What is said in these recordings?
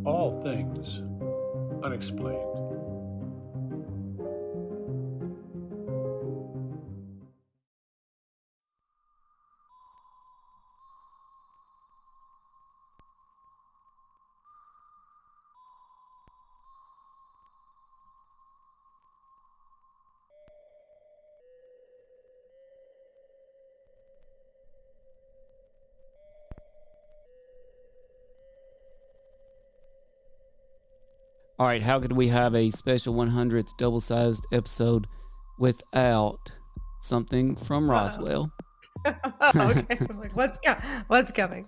All things unexplained. All right, how could we have a special 100th double-sized episode without something from Roswell? Okay, I'm like, what's coming?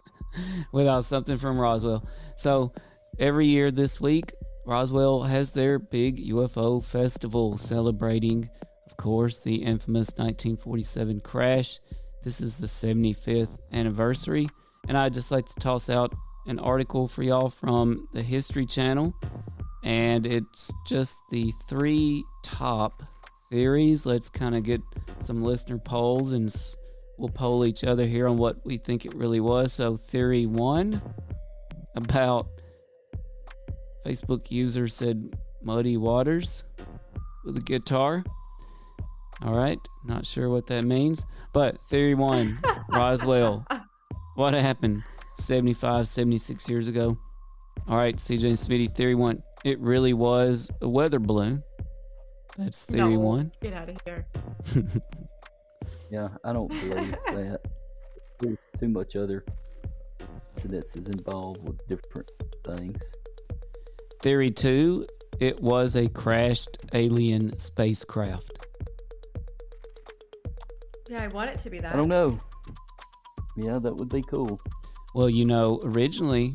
Without something from Roswell. So every year this week, Roswell has their big UFO festival celebrating, of course, the infamous 1947 crash. This is the 75th anniversary, and I'd just like to toss out an article for y'all from the History Channel. And it's just the 3 top theories. Let's kind of get some listener polls, and we'll poll each other here on what we think it really was. So theory 1, about Facebook user said Muddy Waters with a guitar. All right, not sure what that means. But theory 1, Roswell. What happened 75, 76 years ago? All right, CJ and Smitty, theory 1. It really was a weather balloon. That's theory 1. Get out of here. Yeah, I don't believe that. There's too much other incidences involved with different things. Theory 2, it was a crashed alien spacecraft. Yeah, I want it to be that. I don't know. Yeah, that would be cool. Well, you know, originally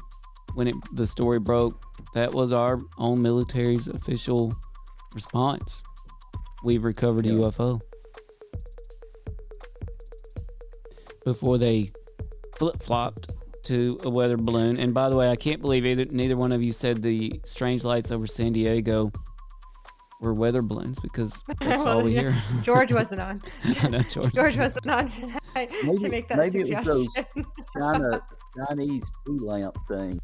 when the story broke, that was our own military's official response. We've recovered a UFO. Before they flip-flopped to a weather balloon. And by the way, I can't believe neither one of you said the strange lights over San Diego were weather balloons, because that's all we hear. George wasn't on. No, George wasn't on tonight to make that maybe suggestion. It was those Chinese sea lamp things.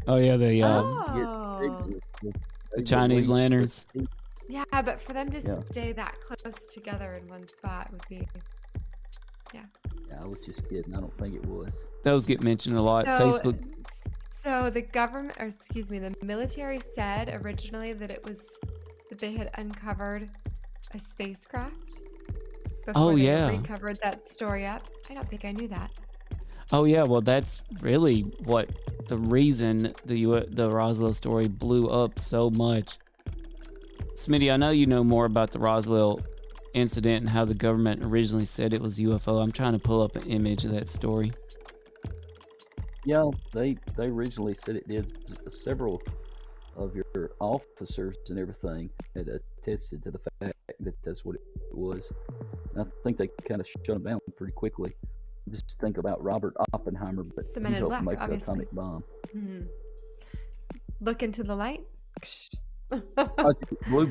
Oh yeah, the Chinese lanterns. Yeah, but for them to stay that close together in one spot would be, Yeah, I was just kidding. I don't think it was. Those get mentioned a lot. Facebook. So the government, or excuse me, the military said originally that they had uncovered a spacecraft before they recovered that story up. I don't think I knew that. Oh yeah, well that's really what the reason the Roswell story blew up so much. Smitty, I know you know more about the Roswell incident and how the government originally said it was UFO. I'm trying to pull up an image of that story. Yeah, they originally said it did. Several of your officers and everything had attested to the fact that that's what it was. And I think they kind of shut them down pretty quickly. Just think about Robert Oppenheimer, but the Men in Black, make obviously. the atomic bomb. Mm-hmm. Look into the light. Blue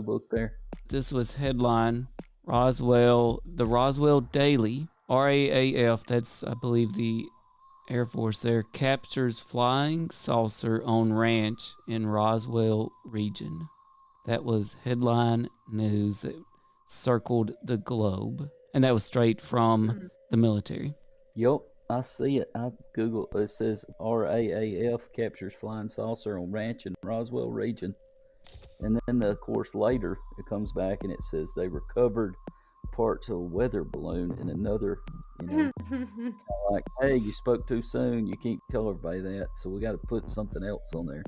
book there. This was headline Roswell, the Roswell Daily, RAAF, that's I believe the Air Force there, captures flying saucer on ranch in Roswell region. That was headline news that circled the globe. And that was straight from the military. Yep, I see it. I Google it. It says RAAF captures flying saucer on ranch in Roswell region. And then, of course, later it comes back and it says they recovered parts of a weather balloon in another, like, hey, you spoke too soon. You can't tell everybody that. So we got to put something else on there.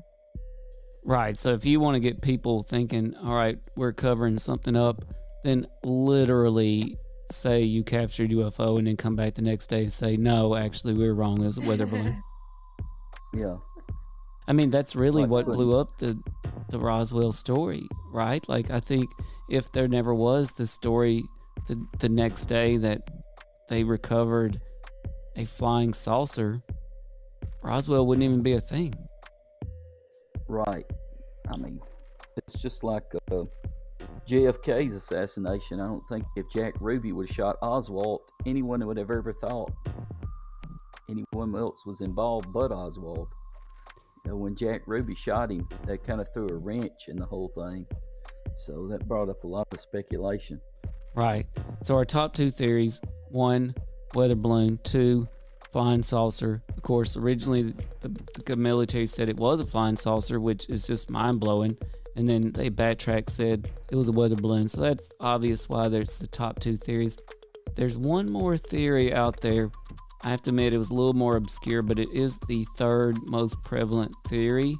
Right. So if you want to get people thinking, all right, we're covering something up, then literally say you captured UFO and then come back the next day and say, no, actually, we were wrong. It was a weather balloon. Yeah. I mean, that's really what blew up the Roswell story, right? Like, I think if there never was the story the next day that they recovered a flying saucer, Roswell wouldn't even be a thing. Right. I mean, it's just like JFK's assassination. I don't think if Jack Ruby would have shot Oswald, anyone would have ever thought anyone else was involved but Oswald. When Jack Ruby shot him, that kind of threw a wrench in the whole thing. So that brought up a lot of speculation. Right. So our top two theories: one, weather balloon; two, flying saucer. Of course, originally the military said it was a flying saucer, which is just mind blowing. And then they backtracked, said it was a weather balloon. So that's obvious why there's the top two theories. There's one more theory out there. I have to admit it was a little more obscure, but it is the third most prevalent theory.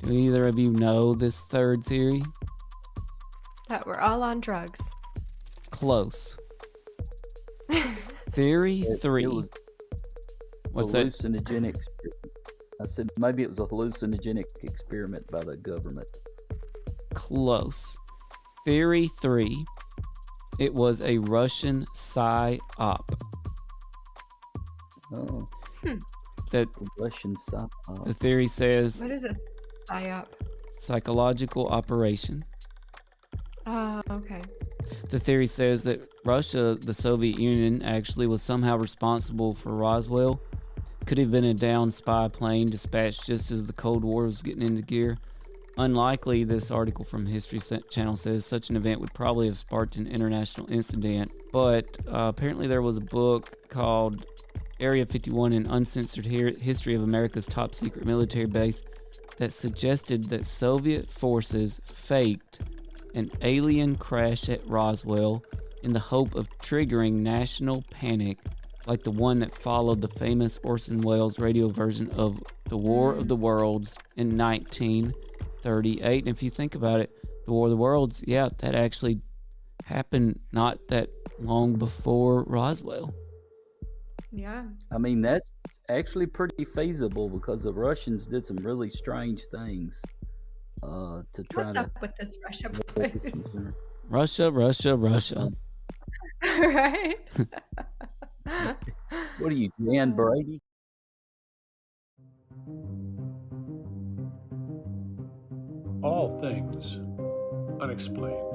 Do either of you know this third theory? That we're all on drugs. Close. Theory 3. It was What's that? hallucinogenic. I said maybe it was a hallucinogenic experiment by the government. Close. Theory 3. It was a Russian psy-op. Oh, That Russian side. the theory says What is this? PSYOP. psychological operation. Oh, okay. The theory says that Russia, the Soviet Union, actually was somehow responsible for Roswell. Could have been a downed spy plane dispatched just as the Cold War was getting into gear. Unlikely, this article from History Channel says such an event would probably have sparked an international incident, but apparently there was a book called Area 51, an uncensored history of America's top secret military base, that suggested that Soviet forces faked an alien crash at Roswell in the hope of triggering national panic, like the one that followed the famous Orson Welles radio version of The War of the Worlds in 1938. And if you think about it, The War of the Worlds, yeah, that actually happened not that long before Roswell. Yeah. I mean, that's actually pretty feasible because the Russians did some really strange things to try What's to. up with this Russia place? Russia. Right? What are you, Dan Brady? All things unexplained.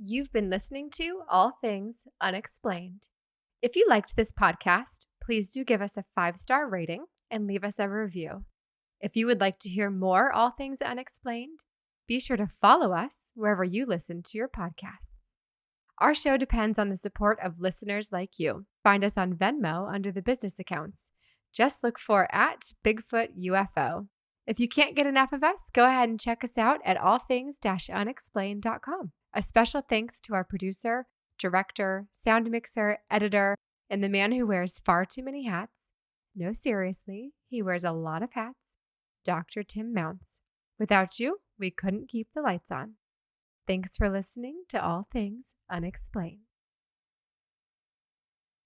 You've been listening to All Things Unexplained. If you liked this podcast, please do give us a 5-star rating and leave us a review. If you would like to hear more All Things Unexplained, be sure to follow us wherever you listen to your podcasts. Our show depends on the support of listeners like you. Find us on Venmo under the business accounts. Just look for @Bigfoot UFO. If you can't get enough of us, go ahead and check us out at allthings-unexplained.com. A special thanks to our producer, director, sound mixer, editor, and the man who wears far too many hats. No, seriously, he wears a lot of hats, Dr. Tim Mounts. Without you, we couldn't keep the lights on. Thanks for listening to All Things Unexplained.